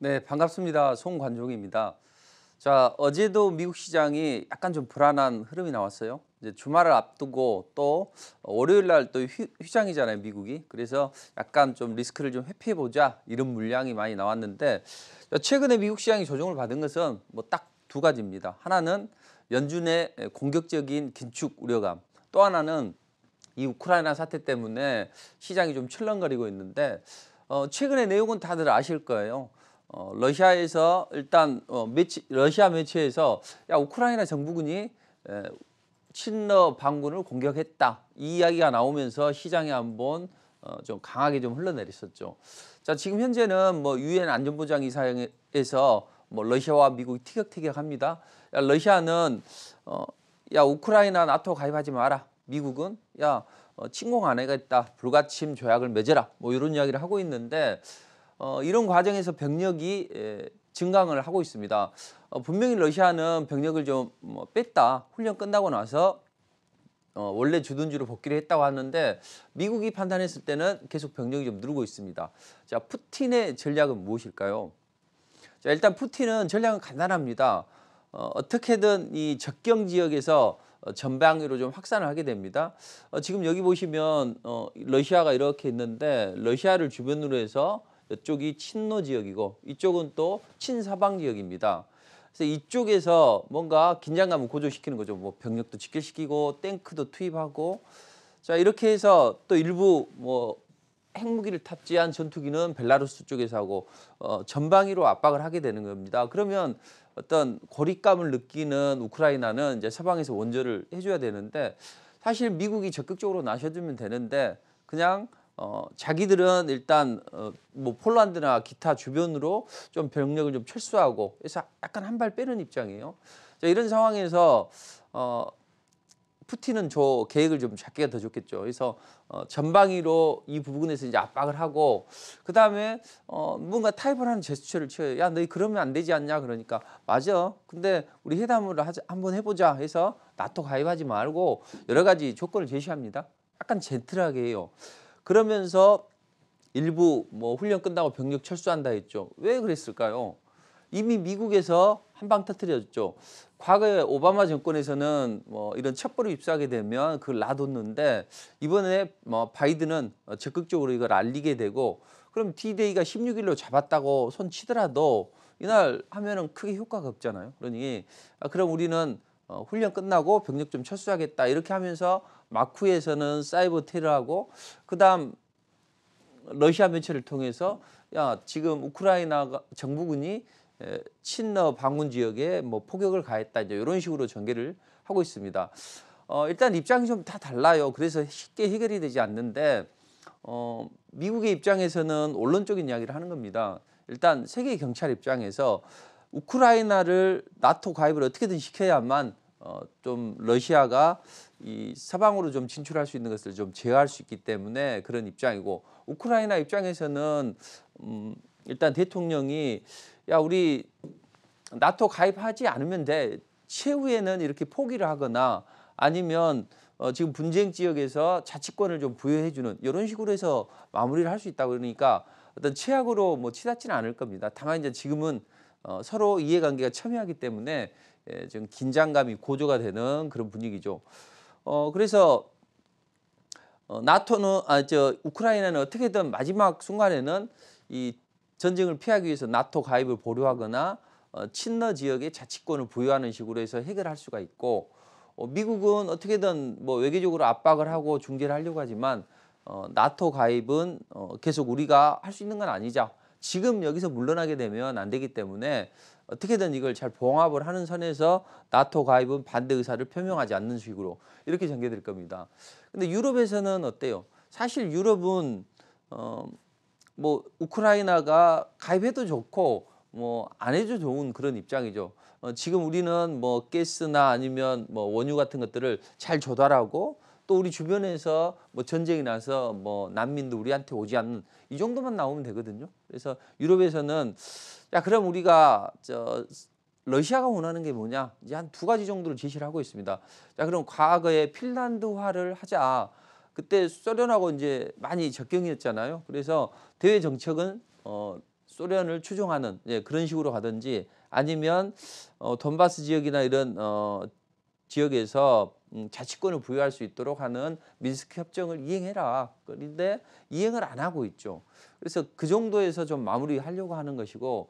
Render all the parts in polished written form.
네, 반갑습니다. 송관종입니다. 자, 어제도 미국 시장이 약간 좀 불안한 흐름이 나왔어요. 이제 주말을 앞두고 또 월요일 날 또 휴장이잖아요, 미국이. 그래서 약간 좀 리스크를 좀 회피해 보자 이런 물량이 많이 나왔는데 최근에 미국 시장이 조정을 받은 것은 뭐 딱 두 가지입니다. 하나는 연준의 공격적인 긴축 우려감. 또 하나는 이 우크라이나 사태 때문에 시장이 좀 철렁거리고 있는데 최근의 내용은 다들 아실 거예요. 러시아에서 일단 러시아 매체에서 야 우크라이나 정부군이 친러 반군을 공격했다 이 이야기가 나오면서 시장에 한번 좀 강하게 좀 흘러내렸었죠. 자 지금 현재는 뭐 유엔 안전보장이사회에서 뭐 러시아와 미국이 티격태격합니다. 야 러시아는 야 우크라이나 나토 가입하지 마라. 미국은 야 침공 안 하겠다. 불가침 조약을 맺어라. 뭐 이런 이야기를 하고 있는데 이런 과정에서 병력이 증강을 하고 있습니다. 분명히 러시아는 병력을 좀뭐 뺐다. 훈련 끝나고 나서 원래 주둔지로 복귀를 했다고 하는데 미국이 판단했을 때는 계속 병력이 좀 늘고 있습니다. 자, 푸틴의 전략은 무엇일까요? 자, 일단 푸틴은 전략은 간단합니다. 어떻게든 이 접경 지역에서 전방위로 좀 확산을 하게 됩니다. 지금 여기 보시면 러시아가 이렇게 있는데 러시아를 주변으로 해서 이쪽이 친러 지역이고 이쪽은 또 친서방 지역입니다. 그래서 이쪽에서 뭔가 긴장감을 고조시키는 거죠. 뭐 병력도 직결시키고 탱크도 투입하고 자 이렇게 해서 또 일부 뭐 핵무기를 탑재한 전투기는 벨라루스 쪽에서 하고 전방위로 압박을 하게 되는 겁니다. 그러면 어떤 고립감을 느끼는 우크라이나는 이제 서방에서 원조를 해줘야 되는데 사실 미국이 적극적으로 나서주면 되는데 그냥 자기들은 일단 뭐 폴란드나 기타 주변으로 좀 병력을 좀 철수하고 그래서 약간 한 발 빼는 입장이에요. 자, 이런 상황에서 푸틴은 저 계획을 좀 잡기가 더 좋겠죠. 그래서 전방위로 이 부분에서 이제 압박을 하고 그 다음에 뭔가 타협을 하는 제스처를 취해요. 야, 너희 그러면 안 되지 않냐? 그러니까 맞아. 근데 우리 회담을 한번 해보자 해서 나토 가입하지 말고 여러 가지 조건을 제시합니다. 약간 젠틀하게 해요. 그러면서 일부 뭐 훈련 끝나고 병력 철수한다 했죠. 왜 그랬을까요? 이미 미국에서 한 방 터뜨렸죠. 과거에 오바마 정권에서는 뭐 이런 첩보를 입수하게 되면 그걸 놔뒀는데 이번에 뭐 바이든은 적극적으로 이걸 알리게 되고 그럼 D-Day가 16일로 잡았다고 손 치더라도 이날 하면은 크게 효과가 없잖아요. 그러니 그럼 우리는 훈련 끝나고 병력 좀 철수하겠다 이렇게 하면서 마쿠에서는 사이버 테러하고 그다음 러시아 매체를 통해서 야 지금 우크라이나 정부군이 친러 반군 지역에 뭐 포격을 가했다 이제 이런 식으로 전개를 하고 있습니다. 일단 입장이 좀 다 달라요. 그래서 쉽게 해결이 되지 않는데 미국의 입장에서는 원론적인 이야기를 하는 겁니다. 일단 세계 경찰 입장에서 우크라이나를 나토 가입을 어떻게든 시켜야만 좀 러시아가 이 서방으로 좀 진출할 수 있는 것을 좀 제어할 수 있기 때문에 그런 입장이고 우크라이나 입장에서는 일단 대통령이 야 우리 나토 가입하지 않으면 돼. 최후에는 이렇게 포기를 하거나 아니면 지금 분쟁 지역에서 자치권을 좀 부여해 주는 이런 식으로 해서 마무리를 할 수 있다고 그러니까 어떤 최악으로 뭐 치닫지는 않을 겁니다. 다만 이제 지금은 서로 이해관계가 첨예하기 때문에 좀 긴장감이 고조가 되는 그런 분위기죠. 그래서 나토는 우크라이나는 어떻게든 마지막 순간에는 이 전쟁을 피하기 위해서 나토 가입을 보류하거나 친러 지역에 자치권을 부여하는 식으로 해서 해결할 수가 있고 미국은 어떻게든 뭐 외교적으로 압박을 하고 중재를 하려고 하지만 나토 가입은 계속 우리가 할 수 있는 건 아니죠. 지금 여기서 물러나게 되면 안 되기 때문에 어떻게든 이걸 잘 봉합을 하는 선에서 나토 가입은 반대 의사를 표명하지 않는 식으로 이렇게 전개될 겁니다. 근데 유럽에서는 어때요? 사실 유럽은 뭐 우크라이나가 가입해도 좋고 뭐 안 해도 좋은 그런 입장이죠. 지금 우리는 뭐 가스나 아니면 뭐 원유 같은 것들을 잘 조달하고 또 우리 주변에서 뭐 전쟁이 나서 뭐 난민도 우리한테 오지 않는 이 정도만 나오면 되거든요. 그래서 유럽에서는 야 그럼 우리가 러시아가 원하는 게 뭐냐 이제 한 두 가지 정도를 제시를 하고 있습니다. 자 그럼 과거에 핀란드화를 하자. 그때 소련하고 이제 많이 적경이었잖아요. 그래서 대외 정책은 소련을 추종하는 그런 식으로 가든지 아니면 돈바스 지역이나 이런 지역에서 자치권을 부여할 수 있도록 하는 민스크 협정을 이행해라. 그런데 이행을 안 하고 있죠. 그래서 그 정도에서 좀 마무리하려고 하는 것이고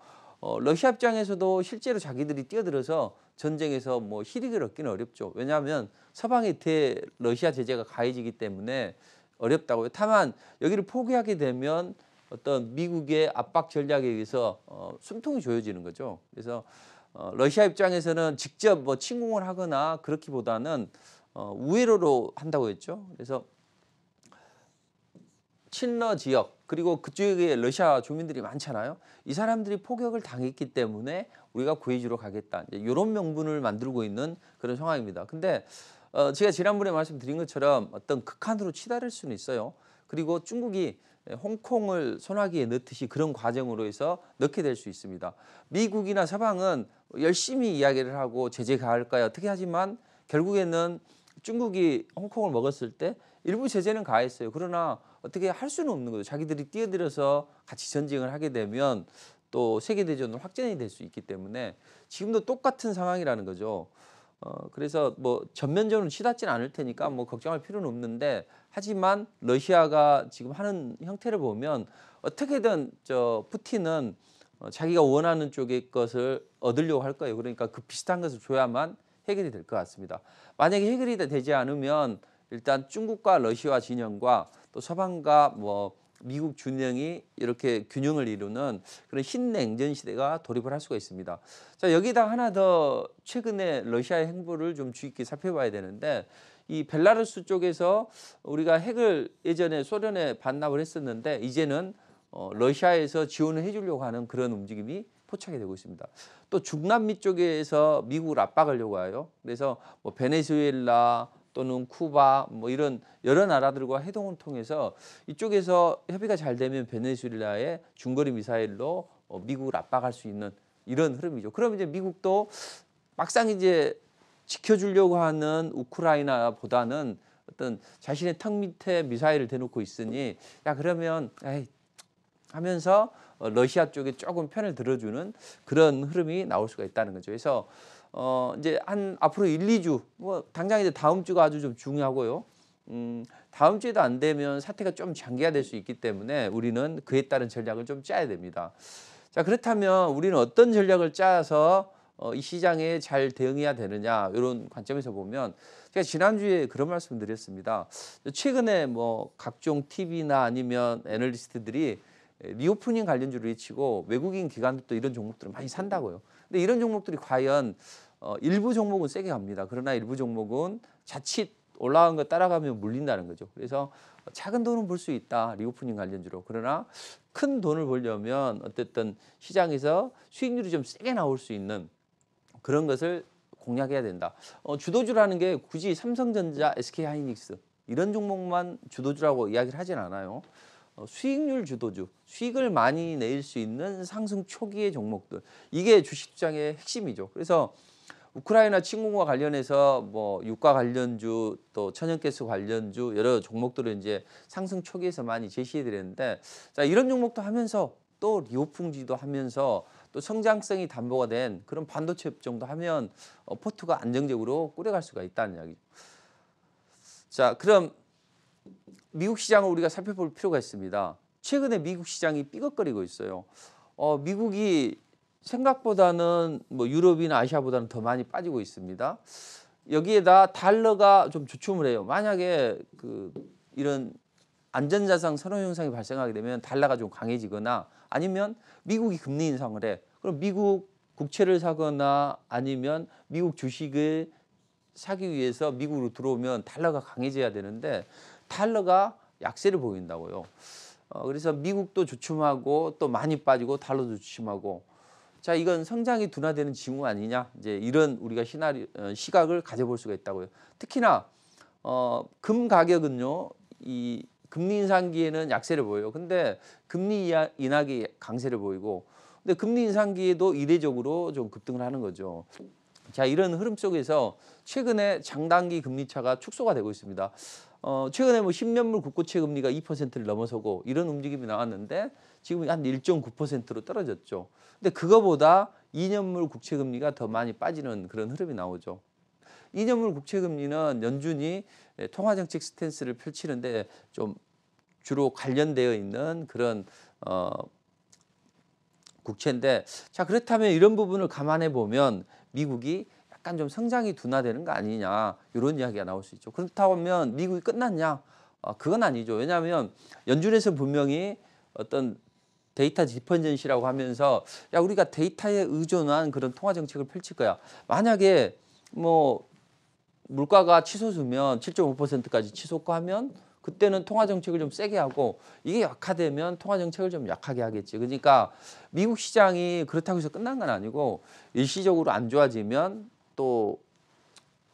러시아 입장에서도 실제로 자기들이 뛰어들어서 전쟁에서 뭐 실익을 얻기는 어렵죠. 왜냐하면 서방의 러시아 제재가 가해지기 때문에 어렵다고요. 다만 여기를 포기하게 되면 어떤 미국의 압박 전략에 의해서 숨통이 조여지는 거죠. 그래서 러시아 입장에서는 직접 뭐 침공을 하거나 그렇기보다는 우회로로 한다고 했죠. 그래서 친러 지역 그리고 그쪽에 러시아 주민들이 많잖아요. 이 사람들이 포격을 당했기 때문에 우리가 구해주러 가겠다. 이런 명분을 만들고 있는 그런 상황입니다. 근데 제가 지난번에 말씀드린 것처럼 어떤 극한으로 치달을 수는 있어요. 그리고 중국이 홍콩을 소나기에 넣듯이 그런 과정으로 해서 넣게 될 수 있습니다. 미국이나 서방은 열심히 이야기를 하고 제재 가할까요? 어떻게 하지만 결국에는 중국이 홍콩을 먹었을 때 일부 제재는 가했어요. 그러나 어떻게 할 수는 없는 거죠. 자기들이 뛰어들어서 같이 전쟁을 하게 되면 또 세계대전으로 확전이 될 수 있기 때문에 지금도 똑같은 상황이라는 거죠. 그래서 뭐 전면전으로 치닫지는 않을 테니까 뭐 걱정할 필요는 없는데 하지만 러시아가 지금 하는 형태를 보면 어떻게든 푸틴은 자기가 원하는 쪽의 것을 얻으려고 할 거예요. 그러니까 그 비슷한 것을 줘야만 해결이 될 것 같습니다. 만약에 해결이 되지 않으면 일단 중국과 러시아 진영과 또 서방과 뭐 미국 진영이 이렇게 균형을 이루는 그런 신냉전 시대가 돌입을 할 수가 있습니다. 자, 여기다 하나 더 최근에 러시아의 행보를 좀 주의 깊게 살펴봐야 되는데 이 벨라루스 쪽에서 우리가 핵을 예전에 소련에 반납을 했었는데 이제는 러시아에서 지원을 해주려고 하는 그런 움직임이 포착이 되고 있습니다. 또 중남미 쪽에서 미국을 압박하려고 해요. 그래서 뭐 베네수엘라 또는 쿠바 뭐 이런 여러 나라들과 회동을 통해서 이쪽에서 협의가 잘 되면 베네수엘라의 중거리 미사일로 미국을 압박할 수 있는 이런 흐름이죠. 그럼 이제 미국도 막상 이제 지켜주려고 하는 우크라이나보다는 어떤 자신의 턱 밑에 미사일을 대놓고 있으니 야 그러면 에이 하면서 러시아 쪽에 조금 편을 들어주는 그런 흐름이 나올 수가 있다는 거죠. 그래서 이제 한 앞으로 1, 2주 뭐 당장 이제 다음 주가 아주 좀 중요하고요. 다음 주에도 안 되면 사태가 좀 장기화될 수 있기 때문에 우리는 그에 따른 전략을 좀 짜야 됩니다. 자, 그렇다면 우리는 어떤 전략을 짜서 이 시장에 잘 대응해야 되느냐 이런 관점에서 보면 제가 지난주에 그런 말씀 드렸습니다. 최근에 뭐 각종 TV나 아니면 애널리스트들이 리오프닝 관련주를 외치고 외국인 기관들도 이런 종목들을 많이 산다고요. 근데 이런 종목들이 과연 일부 종목은 세게 갑니다. 그러나 일부 종목은 자칫 올라간 거 따라가면 물린다는 거죠. 그래서 작은 돈은 벌 수 있다. 리오프닝 관련주로. 그러나 큰 돈을 벌려면 어쨌든 시장에서 수익률이 좀 세게 나올 수 있는 그런 것을 공략해야 된다. 주도주라는 게 굳이 삼성전자, SK하이닉스 이런 종목만 주도주라고 이야기를 하진 않아요. 수익률 주도주, 수익을 많이 낼 수 있는 상승 초기의 종목들. 이게 주식시장의 핵심이죠. 그래서 우크라이나 침공과 관련해서 뭐 유가 관련주 또 천연가스 관련주 여러 종목들을 이제 상승 초기에서 많이 제시해 드렸는데 자, 이런 종목도 하면서 또 리오풍지도 하면서 또 성장성이 담보가 된 그런 반도체 업종도 하면 포트가 안정적으로 꾸려갈 수가 있다는 이야기죠. 자, 그럼 미국 시장을 우리가 살펴볼 필요가 있습니다. 최근에 미국 시장이 삐걱거리고 있어요. 미국이 생각보다는 뭐 유럽이나 아시아보다는 더 많이 빠지고 있습니다. 여기에다 달러가 좀 주춤을 해요. 만약에 이런 안전자산 선호 현상이 발생하게 되면 달러가 좀 강해지거나 아니면 미국이 금리 인상을 해. 그럼 미국 국채를 사거나 아니면 미국 주식을 사기 위해서 미국으로 들어오면 달러가 강해져야 되는데 달러가 약세를 보인다고요. 그래서 미국도 주춤하고 또 많이 빠지고 달러도 주춤하고 자, 이건 성장이 둔화되는 징후 아니냐? 이제 이런 우리가 시각을 가져볼 수가 있다고요. 특히나 금 가격은요, 이 금리 인상기에는 약세를 보여요. 근데 금리 인하기 강세를 보이고, 근데 금리 인상기에도 이례적으로 좀 급등을 하는 거죠. 자, 이런 흐름 속에서 최근에 장단기 금리 차가 축소가 되고 있습니다. 최근에 뭐 10년물 국고채 금리가 2%를 넘어서고 이런 움직임이 나왔는데 지금 한 1.9%로 떨어졌죠. 근데 그거보다 2년물 국채 금리가 더 많이 빠지는 그런 흐름이 나오죠. 2년물 국채 금리는 연준이 통화정책 스탠스를 펼치는데 좀 주로 관련되어 있는 그런 국채인데, 자 그렇다면 이런 부분을 감안해 보면 미국이 약간 좀 성장이 둔화되는 거 아니냐, 이런 이야기가 나올 수 있죠. 그렇다면 미국이 끝났냐? 그건 아니죠. 왜냐하면 연준에서 분명히 어떤 데이터 디펜던시라고 하면서 야 우리가 데이터에 의존한 그런 통화 정책을 펼칠 거야. 만약에 뭐 물가가 치솟으면 7.5%까지 치솟하면 그때는 통화 정책을 좀 세게 하고, 이게 약화되면 통화 정책을 좀 약하게 하겠지. 그러니까 미국 시장이 그렇다고 해서 끝난 건 아니고 일시적으로 안 좋아지면 또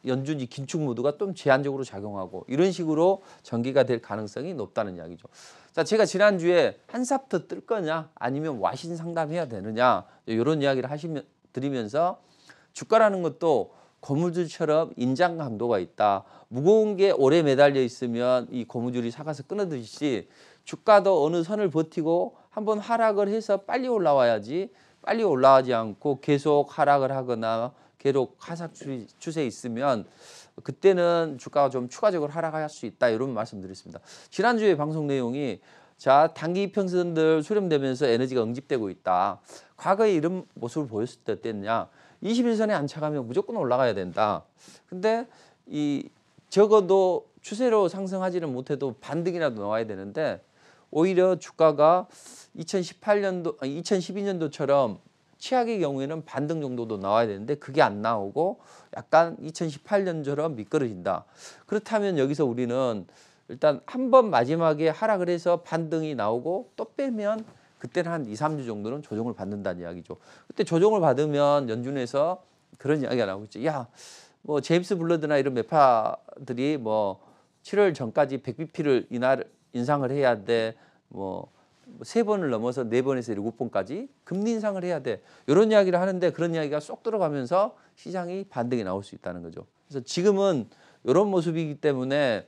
연준이 긴축 모드가 좀 제한적으로 작용하고 이런 식으로 전개가 될 가능성이 높다는 이야기죠. 자, 제가 지난주에 한삽 더 뜰 거냐 아니면 와신 상담해야 되느냐 이런 이야기를 드리면서 주가라는 것도 고무줄처럼 인장 강도가 있다. 무거운 게 오래 매달려 있으면 이 고무줄이 사가서 끊어지듯이 주가도 어느 선을 버티고 한번 하락을 해서 빨리 올라와야지, 빨리 올라가지 않고 계속 하락을 하거나 계속 하락 추세에 있으면 그때는 주가가 좀 추가적으로 하락할 수 있다, 이런 말씀 드렸습니다. 지난주에 방송 내용이 자 단기 이평선들 수렴되면서 에너지가 응집되고 있다. 과거에 이런 모습을 보였을 때 어땠냐? 21선에 안착하면 무조건 올라가야 된다. 근데 이 적어도 추세로 상승하지는 못해도 반등이라도 나와야 되는데 오히려 주가가 2012년도처럼 최악의 경우에는 반등 정도도 나와야 되는데 그게 안 나오고 약간 2018년처럼 미끄러진다. 그렇다면 여기서 우리는 일단 한 번 마지막에 하락을 해서 반등이 나오고 또 빼면 그때는 한 2, 3주 정도는 조정을 받는다는 이야기죠. 그때 조정을 받으면 연준에서 그런 이야기가 나오고 있죠. 야, 뭐 제임스 블러드나 이런 매파들이 뭐 7월 전까지 100bp를 인상을 해야 돼. 뭐 3번을 넘어서 4번에서 7번까지 금리 인상을 해야 돼. 이런 이야기를 하는데 그런 이야기가 쏙 들어가면서 시장이 반등이 나올 수 있다는 거죠. 그래서 지금은 이런 모습이기 때문에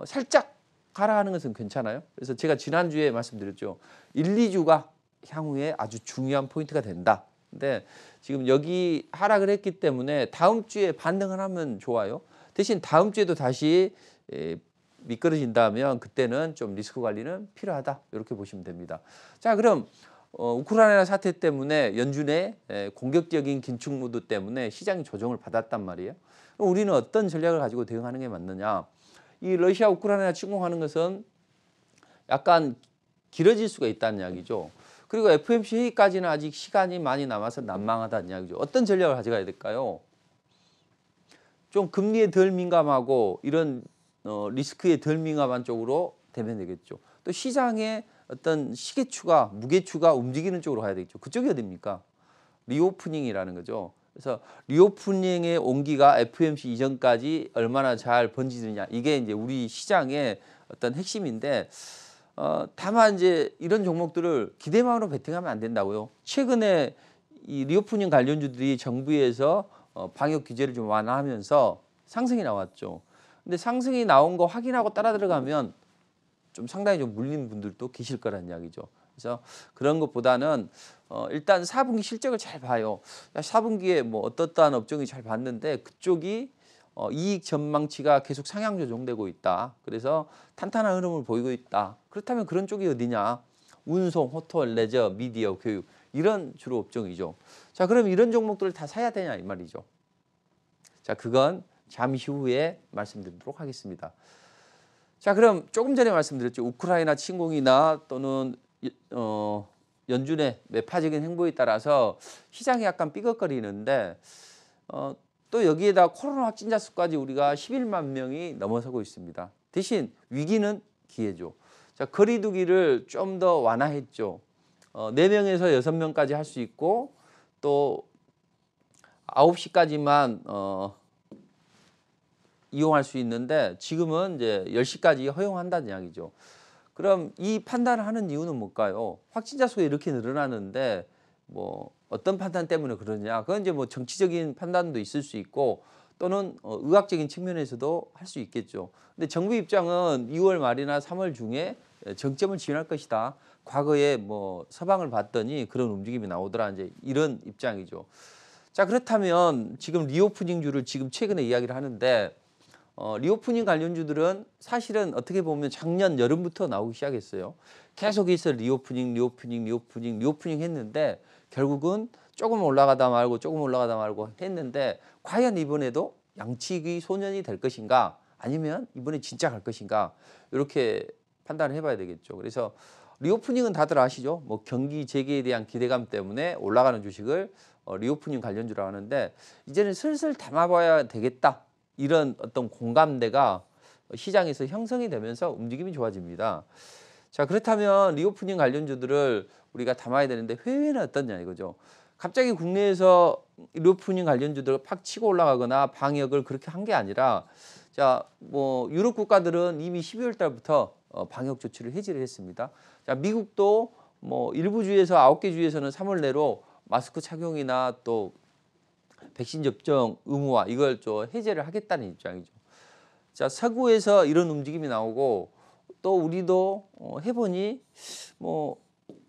살짝 하락하는 것은 괜찮아요. 그래서 제가 지난주에 말씀드렸죠. 1, 2주가 향후에 아주 중요한 포인트가 된다. 근데 지금 여기 하락을 했기 때문에 다음 주에 반등을 하면 좋아요. 대신 다음 주에도 다시 미끄러진다면 그때는 좀 리스크 관리는 필요하다, 이렇게 보시면 됩니다. 자, 그럼 우크라이나 사태 때문에 연준의 공격적인 긴축 모드 때문에 시장이 조정을 받았단 말이에요. 그럼 우리는 어떤 전략을 가지고 대응하는 게 맞느냐? 이 러시아 우크라이나 침공하는 것은 약간 길어질 수가 있다는 이야기죠. 그리고 FOMC 회의까지는 아직 시간이 많이 남아서 난망하다는 이야기죠. 어떤 전략을 가져가야 될까요? 좀 금리에 덜 민감하고 이런 리스크에 덜 민감한 쪽으로 되면 되겠죠. 또 시장의 어떤 시계추가, 무게추가 움직이는 쪽으로 가야 되겠죠. 그쪽이 어디입니까? 리오프닝이라는 거죠. 그래서 리오프닝의 온기가 FOMC 이전까지 얼마나 잘 번지느냐, 이게 이제 우리 시장의 어떤 핵심인데, 다만 이제 이런 종목들을 기대만으로 베팅하면 안 된다고요. 최근에 이 리오프닝 관련주들이 정부에서 방역 규제를 좀 완화하면서 상승이 나왔죠. 근데 상승이 나온 거 확인하고 따라 들어가면 좀 상당히 좀 물리는 분들도 계실 거란 이야기죠. 그래서 그런 것보다는 일단 4분기 실적을 잘 봐요. 4분기에 뭐 어떠한 업종이 잘 봤는데 그쪽이 이익 전망치가 계속 상향 조정되고 있다. 그래서 탄탄한 흐름을 보이고 있다. 그렇다면 그런 쪽이 어디냐? 운송, 호텔, 레저, 미디어, 교육, 이런 주로 업종이죠. 자, 그럼 이런 종목들을 다 사야 되냐 이 말이죠. 자, 그건 잠시 후에 말씀드리도록 하겠습니다. 자, 그럼 조금 전에 말씀드렸죠. 우크라이나 침공이나 또는 연준의 매파적인 행보에 따라서 시장이 약간 삐걱거리는데 또 여기에다 코로나 확진자 수까지 우리가 11만 명이 넘어서고 있습니다. 대신 위기는 기회죠. 자, 거리 두기를 좀 더 완화했죠. 4명에서 6명까지 할 수 있고 또 9시까지만 이용할 수 있는데 지금은 이제 10시까지 허용한다는 이야기죠. 그럼 이 판단을 하는 이유는 뭘까요? 확진자 수가 이렇게 늘어나는데 뭐 어떤 판단 때문에 그러냐? 그건 이제 뭐 정치적인 판단도 있을 수 있고 또는 의학적인 측면에서도 할 수 있겠죠. 근데 정부 입장은 2월 말이나 3월 중에 정점을 지원할 것이다. 과거에 뭐 서방을 봤더니 그런 움직임이 나오더라. 이제 이런 입장이죠. 자, 그렇다면 지금 리오프닝주를 지금 최근에 이야기를 하는데 리오프닝 관련주들은 사실은 어떻게 보면 작년 여름부터 나오기 시작했어요. 계속해서 리오프닝 했는데 결국은 조금 올라가다 말고 했는데 과연 이번에도 양치기 소년이 될 것인가 아니면 이번에 진짜 갈 것인가 이렇게 판단을 해봐야 되겠죠. 그래서 리오프닝은 다들 아시죠? 뭐 경기 재개에 대한 기대감 때문에 올라가는 주식을 리오프닝 관련주라고 하는데 이제는 슬슬 담아봐야 되겠다. 이런 어떤 공감대가 시장에서 형성이 되면서 움직임이 좋아집니다. 자, 그렇다면 리오프닝 관련주들을 우리가 담아야 되는데 회외는 어떻냐 이거죠. 갑자기 국내에서 리오프닝 관련주들 팍 치고 올라가거나 방역을 그렇게 한 게 아니라 자, 뭐 유럽 국가들은 이미 12월 달부터 방역 조치를 해지를 했습니다. 자, 미국도 뭐 일부 주에서 9개 주에서는 3월 내로 마스크 착용이나 또 백신 접종 의무화 이걸 좀 해제를 하겠다는 입장이죠. 자, 서구에서 이런 움직임이 나오고 또 우리도 해보니 뭐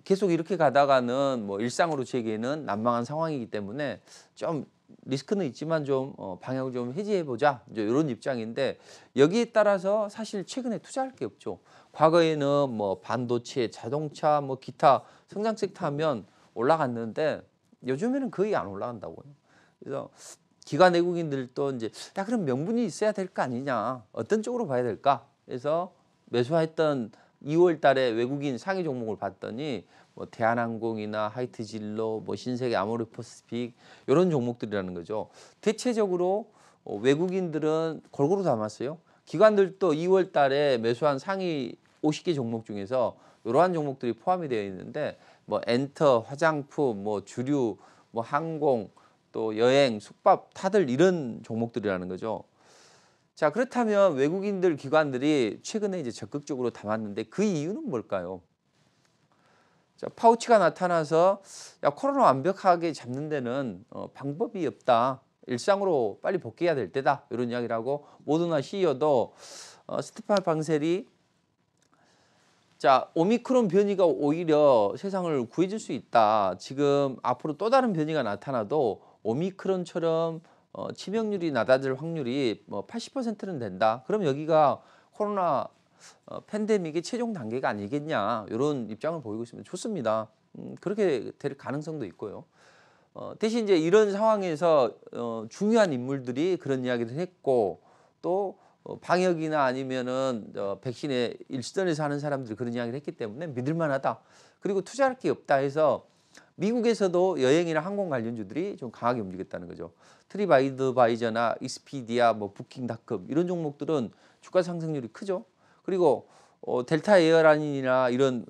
계속 이렇게 가다가는 뭐 일상으로 재개는 난망한 상황이기 때문에 좀 리스크는 있지만 좀 방향을 좀 해지해 보자 이런 입장인데 여기에 따라서 사실 최근에 투자할 게 없죠. 과거에는 뭐 반도체, 자동차, 뭐 기타 성장 섹터 하면 올라갔는데 요즘에는 거의 안 올라간다고요. 그래서 기관 외국인들도 이제 야 그럼 명분이 있어야 될 거 아니냐 어떤 쪽으로 봐야 될까 그래서 매수했던 2월 달에 외국인 상위 종목을 봤더니 뭐 대한항공이나 하이트진로 뭐 신세계 아모르퍼시픽 이런 종목들이라는 거죠. 대체적으로 외국인들은 골고루 담았어요. 기관들도 2월 달에 매수한 상위 50개 종목 중에서 이러한 종목들이 포함이 되어 있는데 뭐 엔터, 화장품, 뭐 주류, 뭐 항공 또 여행, 숙박 다들 이런 종목들이라는 거죠. 자, 그렇다면 외국인들 기관들이 최근에 이제 적극적으로 담았는데 그 이유는 뭘까요? 자, 파우치가 나타나서 야, 코로나 완벽하게 잡는 데는 방법이 없다. 일상으로 빨리 복귀해야 될 때다. 이런 이야기를 하고 모더나 CEO도 스테판 방셀이 자, 오미크론 변이가 오히려 세상을 구해줄 수 있다. 지금 앞으로 또 다른 변이가 나타나도 오미크론처럼 치명률이 낮아질 확률이 뭐 80%는 된다. 그럼 여기가 코로나 팬데믹의 최종 단계가 아니겠냐. 이런 입장을 보이고 있습니다. 좋습니다. 그렇게 될 가능성도 있고요. 대신 이제 이런 상황에서 중요한 인물들이 그런 이야기를 했고 또 방역이나 아니면은 백신에 일선에서 하는 사람들이 그런 이야기를 했기 때문에 믿을만하다. 그리고 투자할 게 없다 해서 미국에서도 여행이나 항공 관련주들이 좀 강하게 움직였다는 거죠. 트립아드바이저나 익스피디아, 뭐 부킹닷컴 이런 종목들은 주가 상승률이 크죠. 그리고 델타 에어라인이나 이런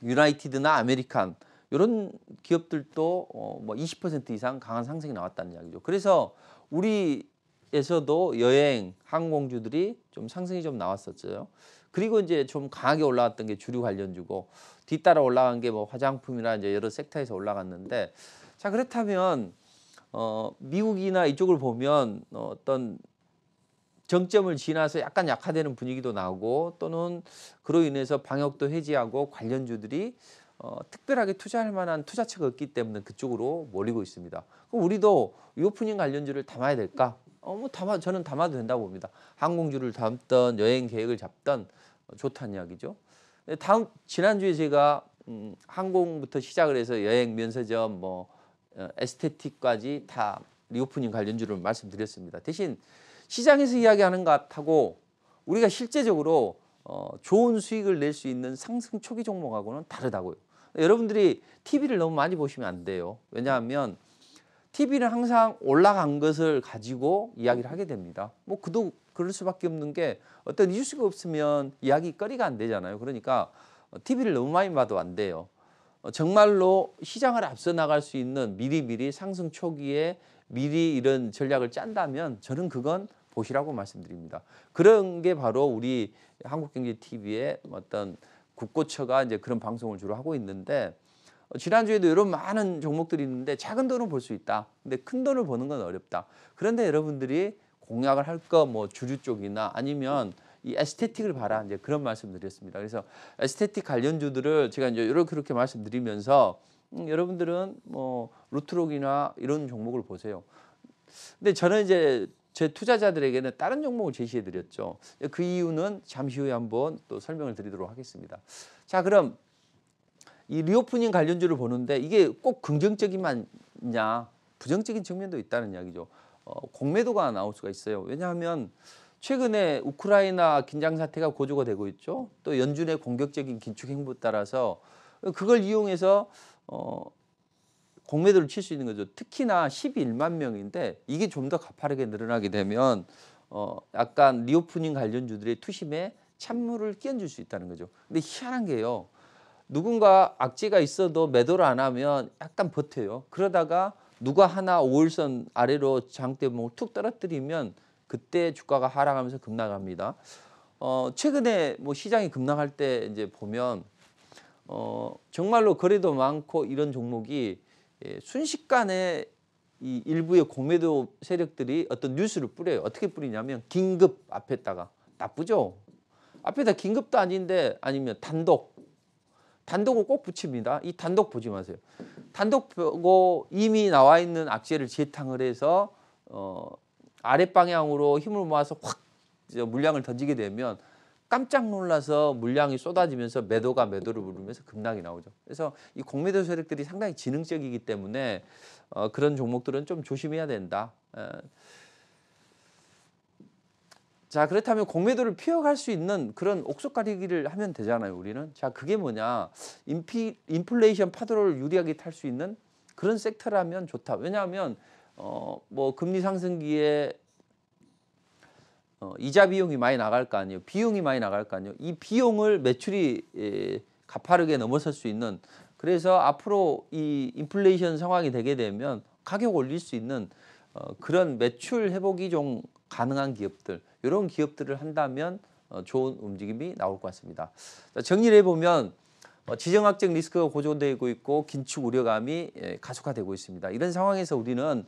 유나이티드나 아메리칸 이런 기업들도 뭐 20% 이상 강한 상승이 나왔다는 이야기죠. 그래서 우리에서도 여행, 항공주들이 좀 상승이 좀 나왔었어요. 그리고 이제 좀 강하게 올라갔던 게 주류 관련주고 뒤따라 올라간 게 뭐 화장품이나 이제 여러 섹터에서 올라갔는데 자, 그렇다면 미국이나 이쪽을 보면 어떤 정점을 지나서 약간 약화되는 분위기도 나오고 또는 그로 인해서 방역도 해지하고 관련주들이 특별하게 투자할 만한 투자처가 없기 때문에 그쪽으로 몰리고 있습니다. 그럼 우리도 리오프닝 관련주를 담아야 될까? 저는 담아도 된다고 봅니다. 항공주를 담던 여행 계획을 잡던 좋다는 이야기죠. 지난주에 제가 항공부터 시작을 해서 여행, 면세점, 뭐 에스테틱까지 다 리오프닝 관련주를 말씀드렸습니다. 대신 시장에서 이야기하는 것하고 우리가 실제적으로 좋은 수익을 낼 수 있는 상승 초기 종목하고는 다르다고요. 여러분들이 TV를 너무 많이 보시면 안 돼요. 왜냐하면 TV는 항상 올라간 것을 가지고 이야기를 하게 됩니다. 뭐 그럴 수밖에 없는 게 어떤 뉴스가 없으면 이야기거리가 안 되잖아요. 그러니까 TV를 너무 많이 봐도 안 돼요. 정말로 시장을 앞서 나갈 수 있는 미리 상승 초기에 미리 이런 전략을 짠다면 저는 그건 보시라고 말씀드립니다. 그런 게 바로 우리 한국경제TV의 어떤 국고처가 이제 그런 방송을 주로 하고 있는데 지난주에도 이런 많은 종목들이 있는데 작은 돈은 벌 수 있다. 근데 큰 돈을 버는 건 어렵다. 그런데 여러분들이 공략을 할 거 뭐 주류 쪽이나 아니면 이 에스테틱을 봐라. 이제 그런 말씀드렸습니다. 그래서 에스테틱 관련주들을 제가 이제 이렇게 말씀드리면서 여러분들은 뭐 루트록이나 이런 종목을 보세요. 근데 저는 이제 제 투자자들에게는 다른 종목을 제시해 드렸죠. 그 이유는 잠시 후에 한번 또 설명을 드리도록 하겠습니다. 자, 그럼 이 리오프닝 관련주를 보는데 이게 꼭 긍정적이냐 부정적인 측면도 있다는 이야기죠. 공매도가 나올 수가 있어요. 왜냐하면 최근에 우크라이나 긴장 사태가 고조가 되고 있죠. 또 연준의 공격적인 긴축 행보에 따라서 그걸 이용해서 공매도를 칠 수 있는 거죠. 특히나 12만 명인데 이게 좀 더 가파르게 늘어나게 되면 약간 리오프닝 관련주들의 투심에 찬물을 끼얹을 수 있다는 거죠. 근데 희한한 게요. 누군가 악재가 있어도 매도를 안 하면 약간 버텨요. 그러다가 누가 하나 5일선 아래로 장대봉을 툭 떨어뜨리면 그때 주가가 하락하면서 급락합니다. 최근에 뭐 시장이 급락할 때 이제 보면 정말로 거래도 많고 이런 종목이 순식간에 이 일부의 공매도 세력들이 어떤 뉴스를 뿌려요. 어떻게 뿌리냐면 긴급 앞에다가 나쁘죠. 앞에다 긴급도 아닌데 아니면 단독을 꼭 붙입니다. 이 단독 보지 마세요. 단독 보고 이미 나와 있는 악재를 재탕을 해서 아랫방향으로 힘을 모아서 확 물량을 던지게 되면 깜짝 놀라서 물량이 쏟아지면서 매도가 매도를 부르면서 급락이 나오죠. 그래서 이 공매도 세력들이 상당히 지능적이기 때문에 그런 종목들은 좀 조심해야 된다. 자, 그렇다면 공매도를 피해갈 수 있는 그런 옥석 가리기를 하면 되잖아요, 우리는. 자, 그게 뭐냐. 인플레이션 파도를 유리하게 탈 수 있는 그런 섹터라면 좋다. 왜냐하면 뭐 금리 상승기에 이자 비용이 많이 나갈 거 아니에요. 비용이 많이 나갈 거 아니에요. 이 비용을 매출이 가파르게 넘어설 수 있는, 그래서 앞으로 이 인플레이션 상황이 되게 되면 가격 올릴 수 있는 그런 매출 회복이 좀 가능한 기업들, 이런 기업들을 한다면 좋은 움직임이 나올 것 같습니다. 정리를 해보면 지정학적 리스크가 고조되고 있고 긴축 우려감이 가속화되고 있습니다. 이런 상황에서 우리는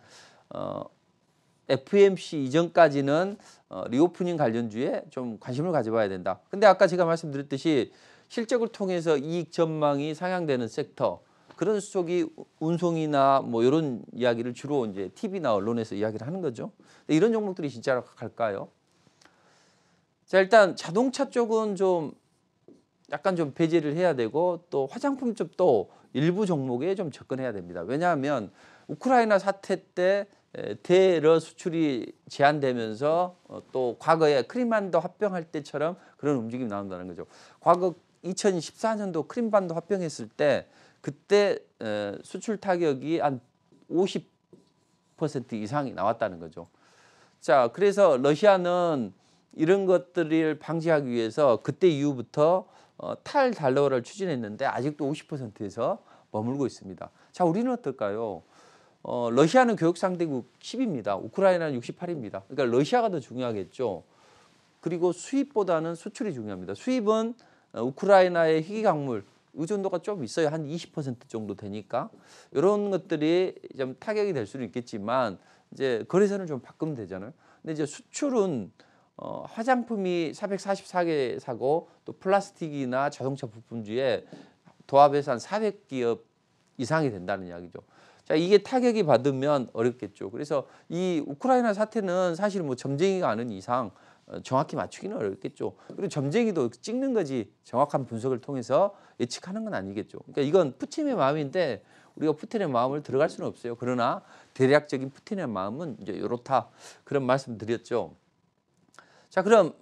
FOMC 이전까지는 리오프닝 관련주에 좀 관심을 가져봐야 된다. 근데 아까 제가 말씀드렸듯이 실적을 통해서 이익 전망이 상향되는 섹터, 그런 쪽이 운송이나 뭐 이런 이야기를 주로 이제 TV나 언론에서 이야기를 하는 거죠. 이런 종목들이 진짜로 갈까요? 자, 일단 자동차 쪽은 좀 약간 좀 배제를 해야 되고 또 화장품 쪽도 일부 종목에 좀 접근해야 됩니다. 왜냐하면 우크라이나 사태 때 대러 수출이 제한되면서 또 과거에 크림반도 합병할 때처럼 그런 움직임이 나온다는 거죠. 과거 2014년도 크림반도 합병했을 때 그때 수출 타격이 한 50% 이상이 나왔다는 거죠. 자, 그래서 러시아는 이런 것들을 방지하기 위해서 그때 이후부터 탈달러를 추진했는데 아직도 50%에서 머물고 있습니다. 자, 우리는 어떨까요? 러시아는 교역 상대국 10입니다. 우크라이나는 68입니다. 그러니까 러시아가 더 중요하겠죠. 그리고 수입보다는 수출이 중요합니다. 수입은 우크라이나의 희귀광물 의존도가 좀 있어요. 한 20% 정도 되니까 이런 것들이 좀 타격이 될 수는 있겠지만 이제 거래선을 좀 바꾸면 되잖아요. 근데 이제 수출은 화장품이 444개 사고 또 플라스틱이나 자동차 부품주에 도합해서 한 400기업 이상이 된다는 이야기죠. 자, 이게 타격이 받으면 어렵겠죠. 그래서 이 우크라이나 사태는 사실 뭐 점쟁이가 아는 이상 정확히 맞추기는 어렵겠죠. 그리고 점쟁이도 찍는 거지 정확한 분석을 통해서 예측하는 건 아니겠죠. 그러니까 이건 푸틴의 마음인데 우리가 푸틴의 마음을 들어갈 수는 없어요. 그러나 대략적인 푸틴의 마음은 이제 이렇다, 그런 말씀 드렸죠. 자, 그럼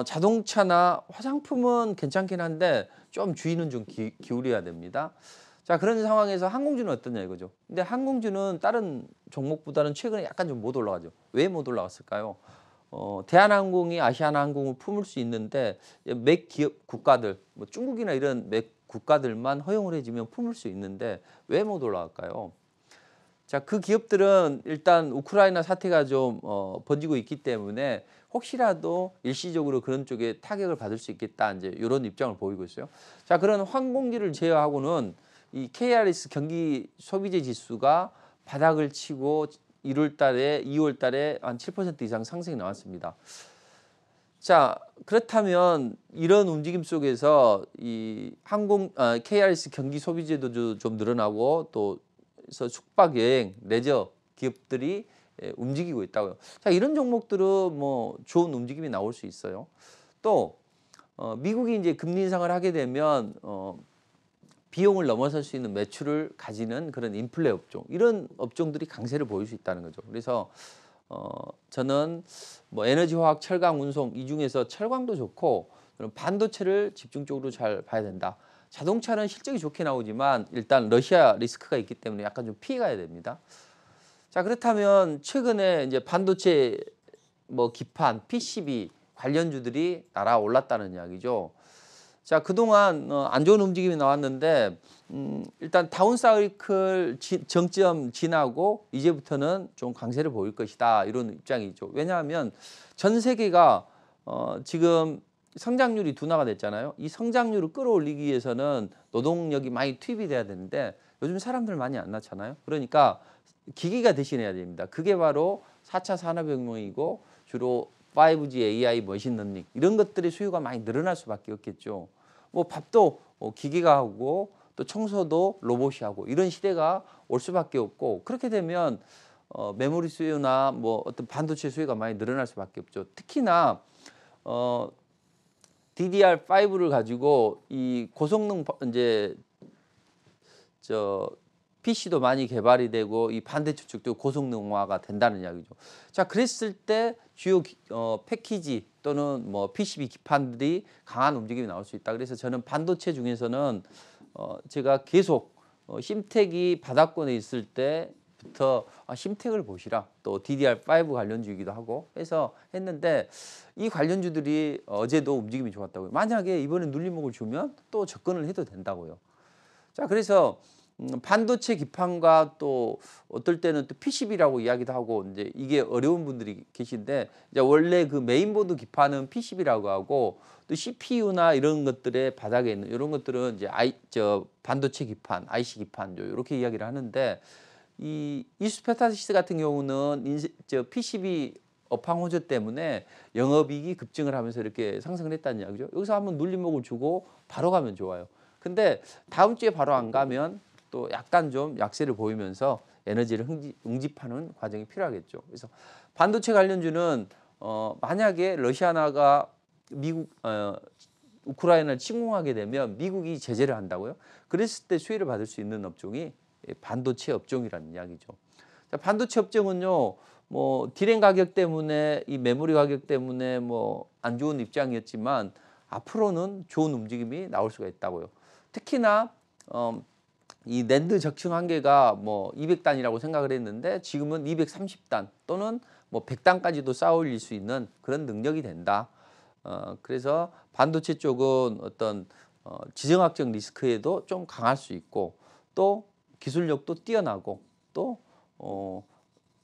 자동차나 화장품은 괜찮긴 한데 좀 주의는 좀 기울여야 됩니다. 자, 그런 상황에서 항공주는 어떠냐 이거죠. 근데 항공주는 다른 종목보다는 최근에 약간 좀 못 올라가죠. 왜 못 올라갔을까요? 대한항공이 아시아나항공을 품을 수 있는데 맥 기업 국가들, 뭐 중국이나 이런 맥 국가들만 허용을 해주면 품을 수 있는데 왜 못 올라갈까요? 자, 그 기업들은 일단 우크라이나 사태가 좀 번지고 있기 때문에 혹시라도 일시적으로 그런 쪽에 타격을 받을 수 있겠다, 이제 이런 입장을 보이고 있어요. 자, 그런 항공기를 제외하고는 이 KRS 경기 소비재 지수가 바닥을 치고 1월 달에 2월 달에 한 7% 이상 상승이 나왔습니다. 자, 그렇다면 이런 움직임 속에서 이 KRS 경기 소비재도 좀 늘어나고 또 그래서 숙박, 여행, 레저 기업들이 움직이고 있다고요. 자, 이런 종목들은 뭐 좋은 움직임이 나올 수 있어요. 또 미국이 이제 금리 인상을 하게 되면 비용을 넘어설 수 있는 매출을 가지는 그런 인플레 업종, 이런 업종들이 강세를 보일 수 있다는 거죠. 그래서 저는 뭐 에너지, 화학, 철강, 운송 이 중에서 철강도 좋고 반도체를 집중적으로 잘 봐야 된다. 자동차는 실적이 좋게 나오지만 일단 러시아 리스크가 있기 때문에 약간 좀 피해가야 됩니다. 자, 그렇다면 최근에 이제 반도체 뭐 기판, PCB 관련주들이 날아올랐다는 이야기죠. 자, 그동안 안 좋은 움직임이 나왔는데 일단 다운 사이클 정점 지나고 이제부터는 좀 강세를 보일 것이다, 이런 입장이죠. 왜냐하면 전 세계가 지금 성장률이 둔화가 됐잖아요. 이 성장률을 끌어올리기 위해서는 노동력이 많이 투입이 돼야 되는데 요즘 사람들 많이 안 낳잖아요. 그러니까 기기가 대신해야 됩니다. 그게 바로 4차 산업혁명이고 주로 5G, AI, 머신러닝 이런 것들의 수요가 많이 늘어날 수밖에 없겠죠. 뭐 밥도 기계가 하고 또 청소도 로봇이 하고 이런 시대가 올 수밖에 없고, 그렇게 되면 메모리 수요나 뭐 어떤 반도체 수요가 많이 늘어날 수밖에 없죠. 특히나 DDR5를 가지고 이 고성능 이제 PC도 많이 개발이 되고 이 반도체 쪽도 고성능화가 된다는 이야기죠. 자, 그랬을 때 주요 패키지 또는 뭐 PCB 기판들이 강한 움직임이 나올 수 있다. 그래서 저는 반도체 중에서는 제가 계속 심텍이 바닥권에 있을 때부터 심텍을 보시라, 또 DDR5 관련주이기도 하고 해서 했는데 이 관련주들이 어제도 움직임이 좋았다고요. 만약에 이번에 눌림목을 주면 또 접근을 해도 된다고요. 자, 그래서 반도체 기판과 또 어떨 때는 또 PCB라고 이야기도 하고 이제 이게 어려운 분들이 계신데, 이제 원래 그 메인보드 기판은 PCB라고 하고 또 CPU나 이런 것들의 바닥에 있는 이런 것들은 이제 반도체 기판, IC 기판 이렇게 이야기를 하는데, 이 이수페타시스 같은 경우는 PCB 업황 호조 때문에 영업이익이 급증을 하면서 이렇게 상승을 했다는 이야기죠. 여기서 한번 눌림목을 주고 바로 가면 좋아요. 근데 다음 주에 바로 안 가면 또 약간 좀 약세를 보이면서 에너지를 응집하는 과정이 필요하겠죠. 그래서 반도체 관련주는 만약에 러시아나가 우크라이나를 침공하게 되면 미국이 제재를 한다고요. 그랬을 때 수혜를 받을 수 있는 업종이 반도체 업종이라는 이야기죠. 자, 반도체 업종은요, 뭐 디램 가격 때문에 이 메모리 가격 때문에 뭐 안 좋은 입장이었지만 앞으로는 좋은 움직임이 나올 수가 있다고요. 특히나 이 낸드 적층 한계가 뭐 200단이라고 생각을 했는데 지금은 230단 또는 뭐 100단까지도 쌓아 올릴 수 있는 그런 능력이 된다. 그래서 반도체 쪽은 어떤 지정학적 리스크에도 좀 강할 수 있고, 또 기술력도 뛰어나고, 또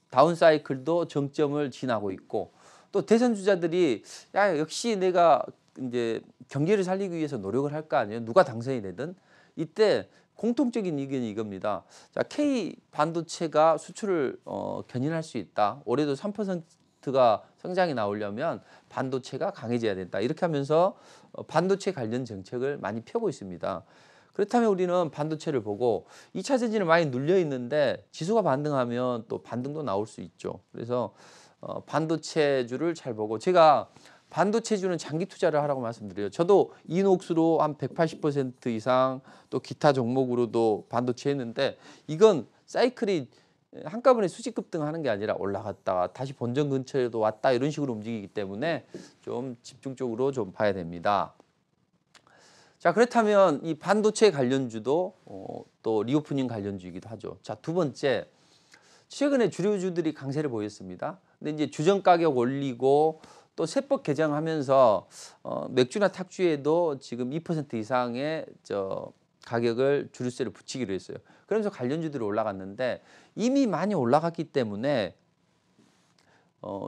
다운 사이클도 정점을 지나고 있고, 또 대선 주자들이 야, 역시 내가 이제 경기를 살리기 위해서 노력을 할 거 아니에요. 누가 당선이 되든 이때 공통적인 의견이 이겁니다. 자, K 반도체가 수출을 견인할 수 있다. 올해도 3%가 성장이 나오려면 반도체가 강해져야 된다. 이렇게 하면서 반도체 관련 정책을 많이 펴고 있습니다. 그렇다면 우리는 반도체를 보고 2차 전지는 많이 눌려 있는데 지수가 반등하면 또 반등도 나올 수 있죠. 그래서 반도체주를 잘 보고, 제가 반도체주는 장기 투자를 하라고 말씀드려요. 저도 이녹스로 한 180% 이상 또 기타 종목으로도 반도체 했는데, 이건 사이클이 한꺼번에 수직 급등하는 게 아니라 올라갔다가 다시 본전 근처에도 왔다 이런 식으로 움직이기 때문에 좀 집중적으로 좀 봐야 됩니다. 자, 그렇다면 이 반도체 관련주도 또 리오프닝 관련주이기도 하죠. 자, 두 번째, 최근에 주류주들이 강세를 보였습니다. 근데 이제 주정 가격 올리고 또 세법 개정하면서 맥주나 탁주에도 지금 2% 이상의 가격을 주류세를 붙이기로 했어요. 그러면서 관련주들이 올라갔는데 이미 많이 올라갔기 때문에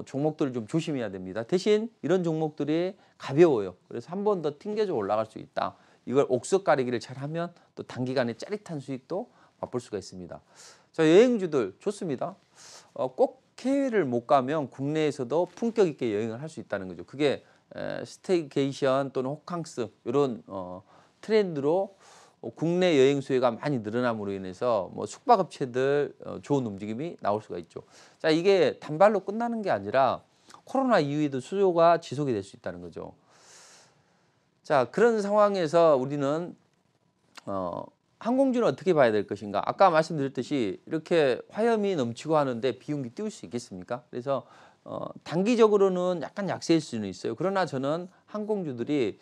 종목들을 좀 조심해야 됩니다. 대신 이런 종목들이 가벼워요. 그래서 한 번 더 튕겨져 올라갈 수 있다. 이걸 옥석 가리기를 잘하면 또 단기간에 짜릿한 수익도 맛볼 수가 있습니다. 자, 여행주들 좋습니다. 꼭 해외를 못 가면 국내에서도 품격 있게 여행을 할 수 있다는 거죠. 그게 스테이케이션 또는 호캉스 이런 트렌드로 국내 여행 수요가 많이 늘어남으로 인해서 뭐 숙박업체들 좋은 움직임이 나올 수가 있죠. 자, 이게 단발로 끝나는 게 아니라 코로나 이후에도 수요가 지속이 될 수 있다는 거죠. 자, 그런 상황에서 우리는 항공주는 어떻게 봐야 될 것인가? 아까 말씀드렸듯이 이렇게 화염이 넘치고 하는데 비용이 띄울 수 있겠습니까? 그래서 단기적으로는 약간 약세일 수는 있어요. 그러나 저는 항공주들이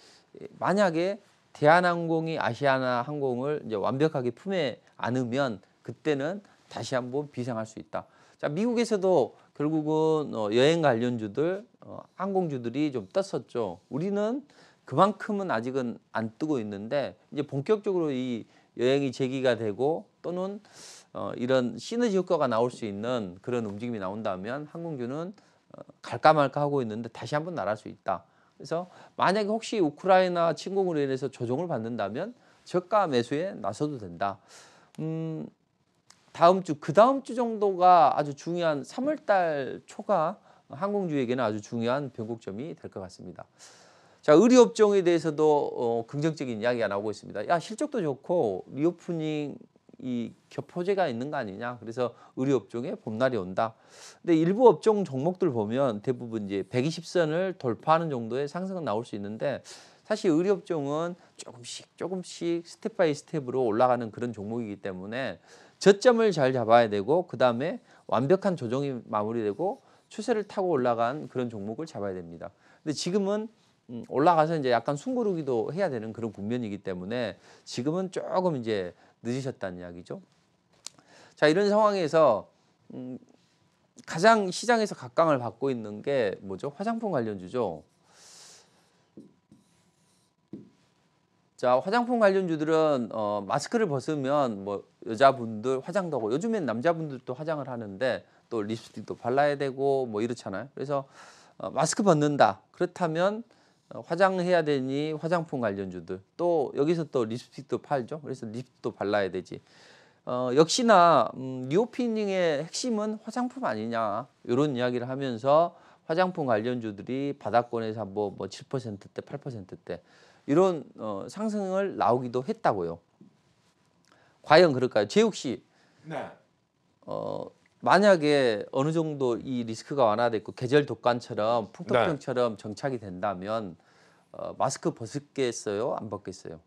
만약에 대한항공이 아시아나항공을 이제 완벽하게 품에 안으면 그때는 다시 한번 비상할 수 있다. 자, 미국에서도 결국은 여행 관련주들, 항공주들이 좀 떴었죠. 우리는 그만큼은 아직은 안 뜨고 있는데 이제 본격적으로 이 여행이 재개가 되고 또는 이런 시너지 효과가 나올 수 있는 그런 움직임이 나온다면 항공주는 갈까 말까 하고 있는데 다시 한번 날아갈 수 있다. 그래서 만약에 혹시 우크라이나 침공으로 인해서 조정을 받는다면 저가 매수에 나서도 된다. 다음 주, 그 다음 주 정도가 아주 중요한 3월 달 초가 항공주에게는 아주 중요한 변곡점이 될 것 같습니다. 자, 의료업종에 대해서도 긍정적인 이야기가 나오고 있습니다. 야, 실적도 좋고 리오프닝 이 격포제가 있는 거 아니냐. 그래서 의료업종에 봄날이 온다. 근데 일부 업종 종목들 보면 대부분 이제 120선을 돌파하는 정도의 상승은 나올 수 있는데 사실 의료업종은 조금씩 스텝 바이 스텝으로 올라가는 그런 종목이기 때문에 저점을 잘 잡아야 되고 그다음에 완벽한 조정이 마무리되고 추세를 타고 올라간 그런 종목을 잡아야 됩니다. 근데 지금은 올라가서 이제 약간 숨고르기도 해야 되는 그런 국면이기 때문에 지금은 조금 이제 늦으셨다는 이야기죠. 자, 이런 상황에서 가장 시장에서 각광을 받고 있는 게 뭐죠? 화장품 관련주죠. 자, 화장품 관련주들은 마스크를 벗으면 뭐 여자분들 화장도 하고 요즘엔 남자분들도 화장을 하는데 또 립스틱도 발라야 되고 뭐 이렇잖아요. 그래서 마스크 벗는다. 그렇다면 화장해야 되니 화장품 관련주들 또 여기서 또 립스틱도 팔죠. 그래서 립도 발라야 되지. 역시나 리오피닝의 핵심은 화장품 아니냐 이런 이야기를 하면서 화장품 관련주들이 바닥권에서 뭐 7%대 8%대 이런 상승을 나오기도 했다고요. 과연 그럴까요? 재욱 씨. 네. 만약에 어느 정도 이 리스크가 완화됐고 계절 독감처럼 풍토병처럼 정착이 된다면 마스크 벗겠어요? 안 벗겠어요?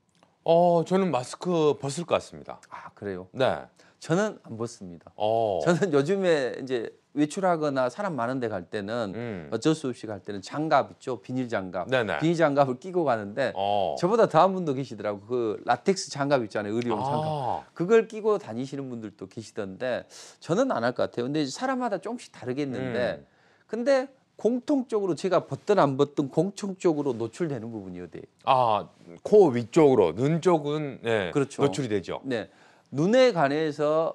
저는 마스크 벗을 것 같습니다. 아, 그래요? 네. 저는 안 벗습니다. 어. 저는 요즘에 이제 외출하거나 사람 많은 데 갈 때는 어쩔 수 없이 갈 때는 장갑 있죠. 비닐 장갑. 네네. 비닐 장갑을 끼고 가는데 저보다 더한 분도 계시더라고. 그 라텍스 장갑 있잖아요. 의료용 장갑. 그걸 끼고 다니시는 분들도 계시던데 저는 안 할 것 같아요. 근데 사람마다 조금씩 다르겠는데 근데 공통적으로 제가 벗든 안 벗든 공통적으로 노출되는 부분이 어디예요? 코 위쪽으로, 눈 쪽은 네, 그렇죠. 노출이 되죠. 네. 눈에 관해서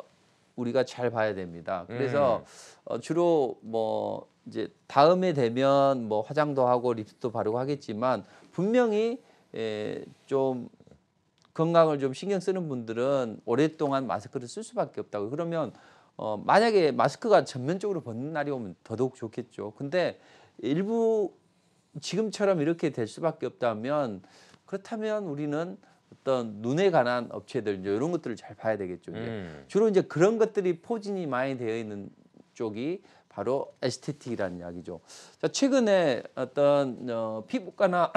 우리가 잘 봐야 됩니다. 그래서 주로 뭐 이제 다음에 되면 뭐 화장도 하고 립스도 바르고 하겠지만 분명히 좀 건강을 좀 신경 쓰는 분들은 오랫동안 마스크를 쓸 수밖에 없다고. 그러면 만약에 마스크가 전면적으로 벗는 날이 오면 더더욱 좋겠죠. 근데 일부 지금처럼 이렇게 될 수밖에 없다면 그렇다면 우리는 어떤 눈에 관한 업체들 이제 이런 것들을 잘 봐야 되겠죠. 주로 이제 그런 것들이 포진이 많이 되어 있는 쪽이 바로 에스테틱이라는 이야기죠. 자, 최근에 어떤 피부과나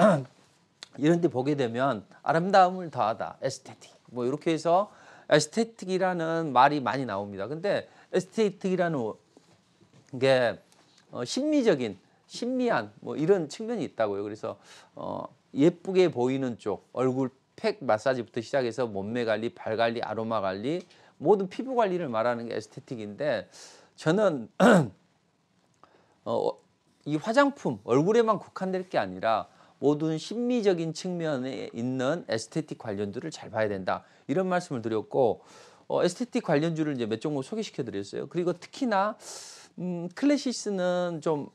이런 데 보게 되면 아름다움을 더하다. 에스테틱. 뭐 이렇게 해서 에스테틱이라는 말이 많이 나옵니다. 근데 에스테틱이라는 게 심미적인 신미한 뭐 이런 측면이 있다고요. 그래서 예쁘게 보이는 쪽, 얼굴 팩 마사지부터 시작해서 몸매 관리, 발 관리, 아로마 관리, 모든 피부 관리를 말하는 게 에스테틱인데 저는 이 화장품 얼굴에만 국한될 게 아니라 모든 심미적인 측면에 있는 에스테틱 관련주를 잘 봐야 된다. 이런 말씀을 드렸고 에스테틱 관련주를 이제 몇 종목 소개시켜 드렸어요. 그리고 특히나 클래시스는 좀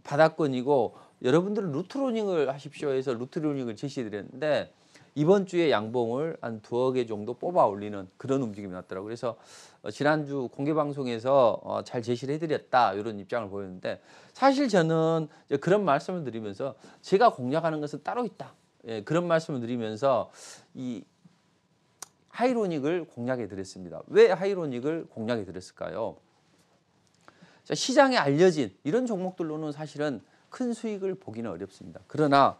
바닥권이고 여러분들은 루트로닝을 하십시오 해서 루트로닝을 제시해 드렸는데 이번 주에 양봉을 한 2억 개 정도 뽑아 올리는 그런 움직임이 났더라고요. 그래서 지난주 공개 방송에서 잘 제시를 해드렸다 이런 입장을 보였는데 사실 저는 이제 그런 말씀을 드리면서 제가 공략하는 것은 따로 있다. 예, 그런 말씀을 드리면서 이 하이로닉을 공략해 드렸습니다. 왜 하이로닉을 공략해 드렸을까요? 자, 시장에 알려진 이런 종목들로는 사실은 큰 수익을 보기는 어렵습니다. 그러나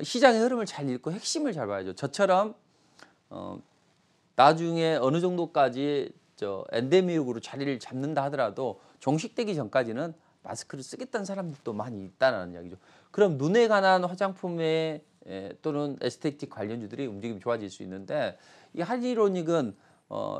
시장의 흐름을 잘 읽고 핵심을 잘 봐야죠. 저처럼 나중에 어느 정도까지 엔데미육으로 자리를 잡는다 하더라도 종식되기 전까지는 마스크를 쓰겠다는 사람들도 많이 있다는 이야기죠. 그럼 눈에 관한 화장품에 또는 에스테틱 관련주들이 움직임이 좋아질 수 있는데 이 하이로닉은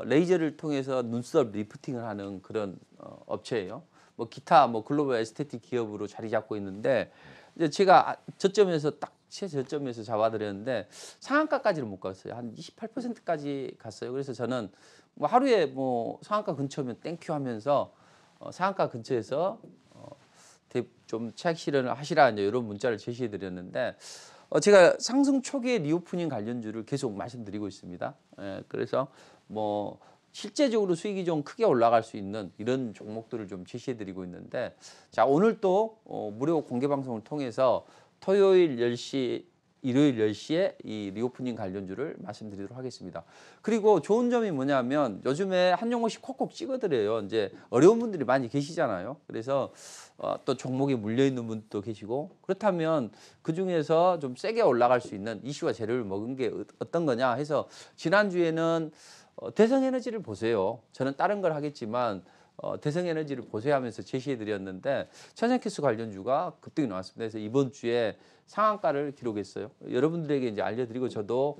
레이저를 통해서 눈썹 리프팅을 하는 그런 업체예요. 뭐 기타 뭐 글로벌 에스테틱 기업으로 자리 잡고 있는데 이제 제가 저점에서 딱 최저점에서 잡아드렸는데 상한가까지는 못 갔어요. 한 28%까지 갔어요. 그래서 저는 뭐 하루에 뭐 상한가 근처면 땡큐 하면서 상한가 근처에서 좀 차익 실현을 하시라 이제 이런 문자를 제시해 드렸는데 제가 상승 초기에 리오프닝 관련주를 계속 말씀드리고 있습니다. 예, 그래서 뭐 실제적으로 수익이 좀 크게 올라갈 수 있는 이런 종목들을 좀 제시해 드리고 있는데 자 오늘 또 무료 공개 방송을 통해서 토요일 10시 일요일 10시에 이 리오프닝 관련주를 말씀드리도록 하겠습니다. 그리고 좋은 점이 뭐냐면 요즘에 한 종목씩 콕콕 찍어드려요. 이제 어려운 분들이 많이 계시잖아요. 그래서 또 종목에 물려 있는 분도 계시고 그렇다면 그 중에서 좀 세게 올라갈 수 있는 이슈와 재료를 먹은 게 어떤 거냐 해서 지난주에는 대성에너지를 보세요. 저는 다른 걸 하겠지만 대성에너지를 보세요 하면서 제시해 드렸는데 천연캐스 관련주가 급등이 나왔습니다. 그래서 이번 주에 상한가를 기록했어요. 여러분들에게 이제 알려드리고 저도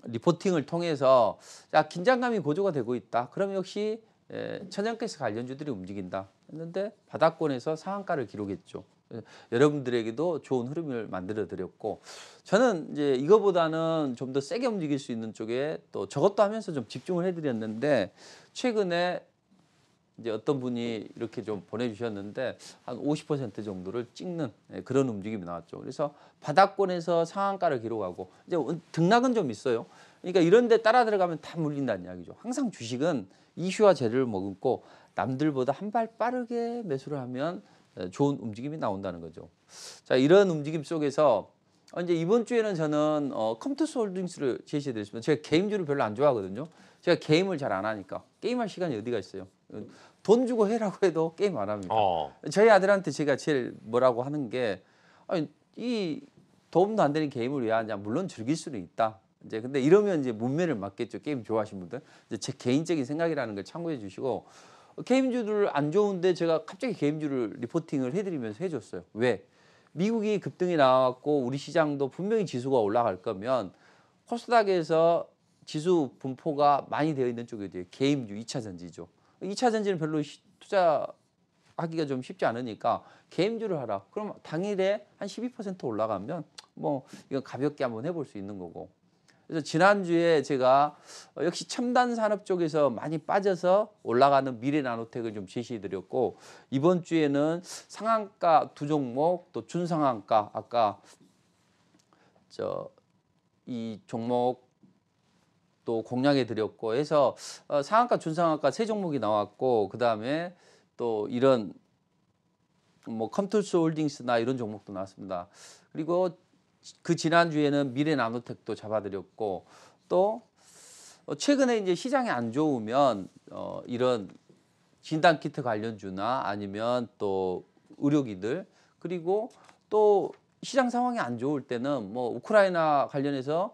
리포팅을 통해서 자 긴장감이 고조가 되고 있다. 그럼 역시 천연가스 관련주들이 움직인다 했는데 바닥권에서 상한가를 기록했죠. 여러분들에게도 좋은 흐름을 만들어 드렸고 저는 이제 이거보다는 좀 더 세게 움직일 수 있는 쪽에 또 저것도 하면서 좀 집중을 해드렸는데 최근에 이제 어떤 분이 이렇게 좀 보내주셨는데 한 50% 정도를 찍는 그런 움직임이 나왔죠. 그래서 바닥권에서 상한가를 기록하고 이제 등락은 좀 있어요. 그러니까 이런 데 따라 들어가면 다 물린다는 이야기죠. 항상 주식은 이슈와 재료를 머금고 남들보다 한 발 빠르게 매수를 하면 좋은 움직임이 나온다는 거죠. 자, 이런 움직임 속에서 이제 이번 주에는 저는 컴투스 홀딩스를 제시해 드렸습니다. 제가 게임주를 별로 안 좋아하거든요. 제가 게임을 잘 안 하니까 게임할 시간이 어디가 있어요. 돈 주고 해라고 해도 게임 안 합니다. 저희 아들한테 제가 제일 뭐라고 하는 게 아니, 이 도움도 안 되는 게임을 왜 하냐. 물론 즐길 수는 있다. 이제 근데 이러면 이제 문매를 맞겠죠. 게임 좋아하시는 분들. 이제 제 개인적인 생각이라는 걸 참고해 주시고 게임주를 안 좋은데 제가 갑자기 게임주를 리포팅을 해드리면서 해줬어요. 왜? 미국이 급등이 나왔고 우리 시장도 분명히 지수가 올라갈 거면 코스닥에서 지수 분포가 많이 되어 있는 쪽이 어디예요? 게임주, 2차 전지죠. 2차 전지는 별로 투자하기가 좀 쉽지 않으니까 게임주를 하라. 그럼 당일에 한 12% 올라가면 뭐 이건 가볍게 한번 해볼 수 있는 거고. 그래서 지난주에 제가 역시 첨단 산업 쪽에서 많이 빠져서 올라가는 미래 나노텍을 좀 제시해 드렸고 이번 주에는 상한가 두 종목 또 준상한가 아까 이 종목 또 공략해 드렸고 해서 상한가 준상한가 세 종목이 나왔고 그다음에 또 이런 뭐 컴투스 홀딩스나 이런 종목도 나왔습니다. 그리고 그 지난주에는 미래 나노텍도 잡아드렸고 또 최근에 이제 시장이 안 좋으면 이런 진단키트 관련주나 아니면 또 의료기들 그리고 또 시장 상황이 안 좋을 때는 뭐 우크라이나 관련해서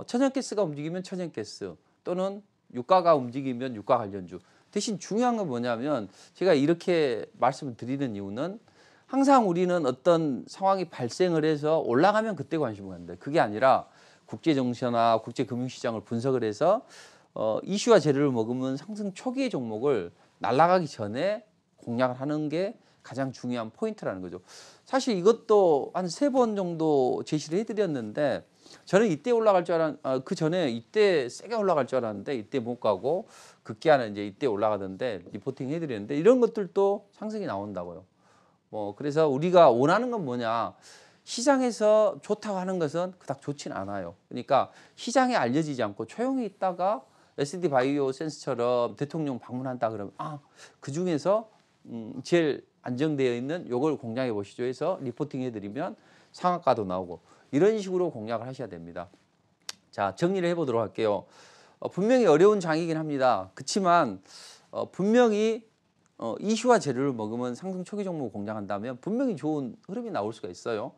천연가스가 움직이면 천연가스 또는 유가가 움직이면 유가 관련주 대신 중요한 건 뭐냐면 제가 이렇게 말씀을 드리는 이유는 항상 우리는 어떤 상황이 발생을 해서 올라가면 그때 관심을 갖는데 그게 아니라 국제정세나 국제금융시장을 분석을 해서 이슈와 재료를 머금은 상승 초기의 종목을 날아가기 전에 공략을 하는 게 가장 중요한 포인트라는 거죠. 사실 이것도 한 3번 정도 제시를 해드렸는데 저는 이때 올라갈 줄 그 전에 이때 세게 올라갈 줄 알았는데 이때 못 가고 급기야는 이제 이때 올라가던데 리포팅 해드렸는데 이런 것들도 상승이 나온다고요. 뭐 그래서 우리가 원하는 건 뭐냐 시장에서 좋다고 하는 것은 그닥 좋지는 않아요. 그러니까 시장에 알려지지 않고 조용히 있다가 SD 바이오 센스처럼 대통령 방문한다 그러면 그 중에서 제일 안정되어 있는 요걸 공략해 보시죠 해서 리포팅 해드리면 상한가도 나오고 이런 식으로 공략을 하셔야 됩니다. 자, 정리를 해보도록 할게요. 분명히 어려운 장이긴 합니다. 그렇지만 분명히 이슈와 재료를 먹으면 상승 초기 종목을 공략한다면 분명히 좋은 흐름이 나올 수가 있어요.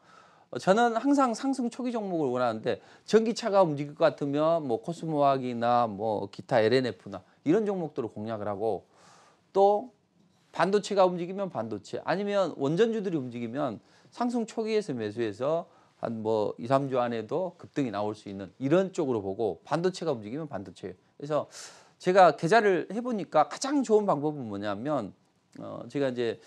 저는 항상 상승 초기 종목을 원하는데 전기차가 움직일 것 같으면 뭐 코스모학이나 뭐 기타 LNF나 이런 종목들을 공략을 하고 또 반도체가 움직이면 반도체 아니면 원전주들이 움직이면 상승 초기에서 매수해서 한 뭐 2, 3주 안에도 급등이 나올 수 있는 이런 쪽으로 보고 반도체가 움직이면 반도체. 그래서 제가 계좌를 해보니까 가장 좋은 방법은 뭐냐면 제가 이제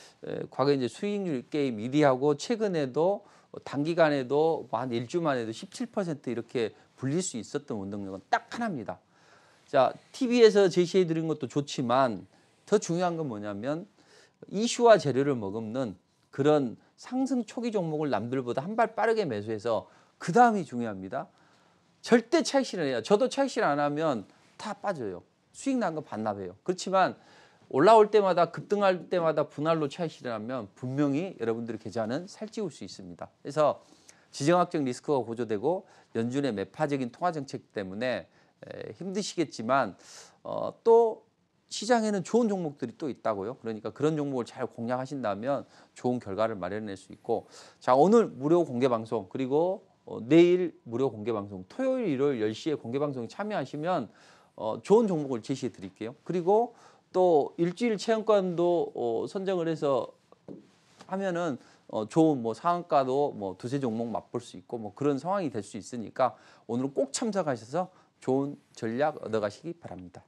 과거에 이제 수익률 게임 1위 하고 최근에도 단기간에도 한 일주만 해도 17% 이렇게 불릴 수 있었던 원동력은 딱 하나입니다. 자, TV에서 제시해 드린 것도 좋지만 더 중요한 건 뭐냐면 이슈와 재료를 머금는 그런 상승 초기 종목을 남들보다 한 발 빠르게 매수해서 그 다음이 중요합니다. 절대 차익 실현해요. 저도 차익 실현 안 하면 다 빠져요. 수익 난 거 반납해요. 그렇지만 올라올 때마다 급등할 때마다 분할로 차익 실현하면 분명히 여러분들의 계좌는 살찌울 수 있습니다. 그래서 지정학적 리스크가 고조되고 연준의 매파적인 통화 정책 때문에 힘드시겠지만 또 시장에는 좋은 종목들이 또 있다고요. 그러니까 그런 종목을 잘 공략하신다면 좋은 결과를 마련할 수 있고 자, 오늘 무료 공개 방송 그리고 내일 무료 공개 방송 토요일 일요일 10시에 공개 방송에 참여하시면 좋은 종목을 제시해 드릴게요. 그리고 또 일주일 체험권도 선정을 해서 하면은 좋은 뭐 상한가도 뭐 두세 종목 맛볼 수 있고 뭐 그런 상황이 될 수 있으니까 오늘은 꼭 참석하셔서 좋은 전략 얻어가시기 바랍니다.